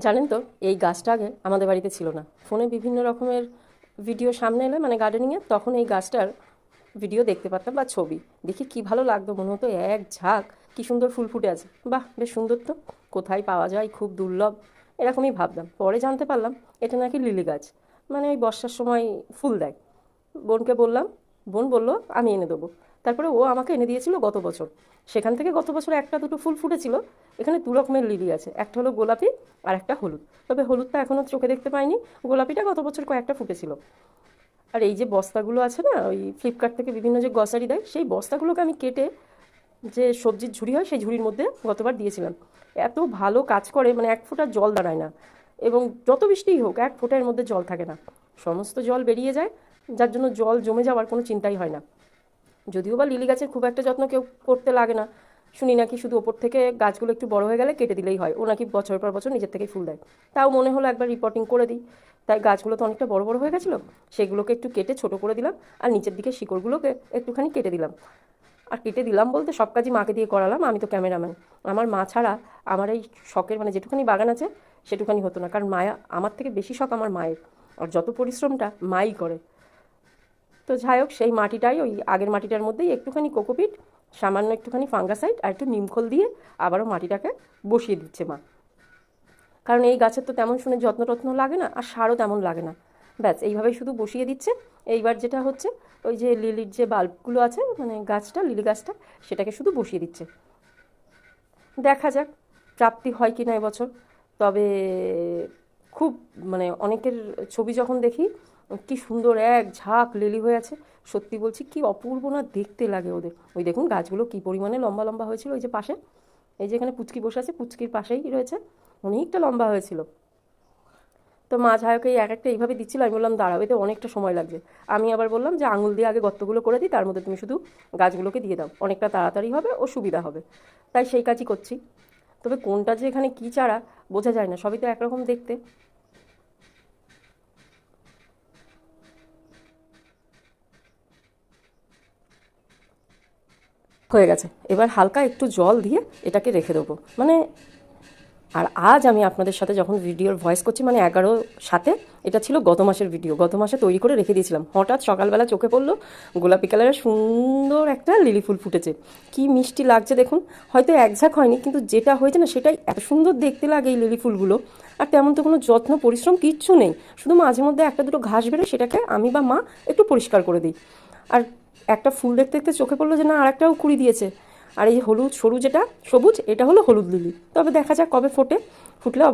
জানেন তো, এই গাছটা আগে আমাদের বাড়িতে ছিল না। ফোনে বিভিন্ন রকমের ভিডিও সামনে এলে মানে গার্ডেনিংয়ের, তখন এই গাছটার ভিডিও দেখতে পারতাম বা ছবি দেখি কি ভালো লাগতো, মনে হতো এক ঝাঁক কি সুন্দর ফুল ফুটে আছে, বাহ বেশ সুন্দর তো, কোথায় পাওয়া যায়, খুব দুর্লভ এরকমই ভাবতাম। পরে জানতে পারলাম এটা নাকি লিলি গাছ, মানে ওই বর্ষার সময় ফুল দেয়। বোনকে বললাম, বোন বলল আমি এনে দেবো। তারপরে ও আমাকে এনে দিয়েছিল গত বছর। সেখান থেকে গত বছর একটা দুটো ফুল ফুটেছিল। এখানে দু রকমের লিলি আছে, একটা হলো গোলাপি আর একটা হলুদ। তবে হলুদটা এখনও চোখে দেখতে পাইনি, গোলাপিটা গত বছর কয়েকটা ফুটেছিল। আর এই যে বস্তাগুলো আছে না, ওই ফ্লিপকার্ট থেকে বিভিন্ন যে গ্রসারি দেয়, সেই বস্তাগুলোকে আমি কেটে যে সবজির ঝুড়ি হয় সেই ঝুড়ির মধ্যে গতবার দিয়েছিলাম। এত ভালো কাজ করে, মানে এক ফোঁটা জল দাঁড়ায় না, এবং যত বৃষ্টিই হোক এক ফোঁটা এর মধ্যে জল থাকে না, সমস্ত জল বেরিয়ে যায়, যার জন্য জল জমে যাওয়ার কোনো চিন্তাই হয় না। যদিও বা লিলি গাছের খুব একটা যত্ন কেউ করতে লাগে না, শুনি নাকি শুধু ওপর থেকে গাছগুলো একটু বড় হয়ে গেলে কেটে দিলেই হয়, ও নাকি বছর পর বছর নিজের থেকেই ফুল দেয়। তাও মনে হলো একবার রিপোর্টিং করে দিই। তাই গাছগুলো তো অনেকটা বড় বড় হয়ে গেছিলো, সেগুলোকে একটু কেটে ছোট করে দিলাম, আর নিচের দিকে শিকড়গুলোকে একটুখানি কেটে দিলাম। আর কেটে দিলাম বলতে সব কাজই মাকে দিয়ে করালাম, আমি তো ক্যামেরাম্যান। আমার মা ছাড়া আমার এই শখের মানে যেটুখানি বাগান আছে সেটুখানি হতো না, কারণ মায়া আমার থেকে বেশি শখ আমার মায়ের, আর যত পরিশ্রমটা মাই করে। তো যাই হোক, সেই মাটিটাই ওই আগের মাটিটার মধ্যেই একটুখানি কোকোপিট, সামান্য একটুখানি ফাঙ্গাসাইড আর একটু নিমখোল দিয়ে আবারও মাটিটাকে বসিয়ে দিচ্ছে মা। কারণ এই গাছের তো তেমন শুনে যত্ন টত্ন লাগে না, আর সারও তেমন লাগে না। ব্যাস এইভাবেই শুধু বসিয়ে দিচ্ছে। এইবার যেটা হচ্ছে, ওই যে লিলির যে বাল্বগুলো আছে, মানে গাছটা, লিলি গাছটা, সেটাকে শুধু বসিয়ে দিচ্ছে। দেখা যাক প্রাপ্তি হয় কি না এবছর। তবে খুব মানে অনেকের ছবি যখন দেখি, কি সুন্দর এক ঝাঁক লিলি হয়ে আছে, সত্যি বলছি কি অপূর্ব না দেখতে লাগে ওদের। ওই দেখুন গাছগুলো কি পরিমাণে লম্বা লম্বা হয়েছিল, ওই যে পাশে, এই যে এখানে পুচকি বসে আছে, পুচকির পাশেই রয়েছে, অনেকটা লম্বা হয়েছিল। তো মা ঝাঁকে এক একটা এইভাবে দিচ্ছিল, আমি বললাম দাঁড়াও, এতে অনেকটা সময় লাগবে। আমি আবার বললাম যে আঙুল দিয়ে আগে গর্তগুলো করে দিই, তার মধ্যে তুমি শুধু গাছগুলোকে দিয়ে দাও, অনেকটা তাড়াতাড়ি হবে ও সুবিধা হবে। তাই সেই কাজই করছি। তবে কোনটা যে এখানে কী চারা বোঝা যায় না, সবই তো একরকম দেখতে। হয়ে গেছে, এবার হালকা একটু জল দিয়ে এটাকে রেখে দেবো মানে। আর আজ আমি আপনাদের সাথে যখন ভিডিওর ভয়েস করছি, মানে 11/7, এটা ছিল গত মাসের ভিডিও, গত মাসে তৈরি করে রেখে দিয়েছিলাম। হঠাৎ সকালবেলা চোখে পড়লো গোলাপি কালারের সুন্দর একটা লিলি ফুল ফুটেছে, কি মিষ্টি লাগছে দেখুন। হয়তো একঝাঁক হয়নি, কিন্তু যেটা হয়েছে না সেটাই এত সুন্দর দেখতে লাগে এই লিলি ফুলগুলো। আর তেমন তো কোনো যত্ন পরিশ্রম কিচ্ছু নেই, শুধু মাঝে মধ্যে একটা দুটো ঘাস বেরোয়, সেটাকে আমি বা মা একটু পরিষ্কার করে দিই। আর একটা ফুল দেখতে দেখতে চোখে পড়লো যে না, আর একটাও কুড়ি দিয়েছে। আর এই হলুদ সরু যেটা সবুজ, এটা হলো হলুদ লিলি। তবে দেখা যাক কবে ফোটে, ফুটলে অবশ্যই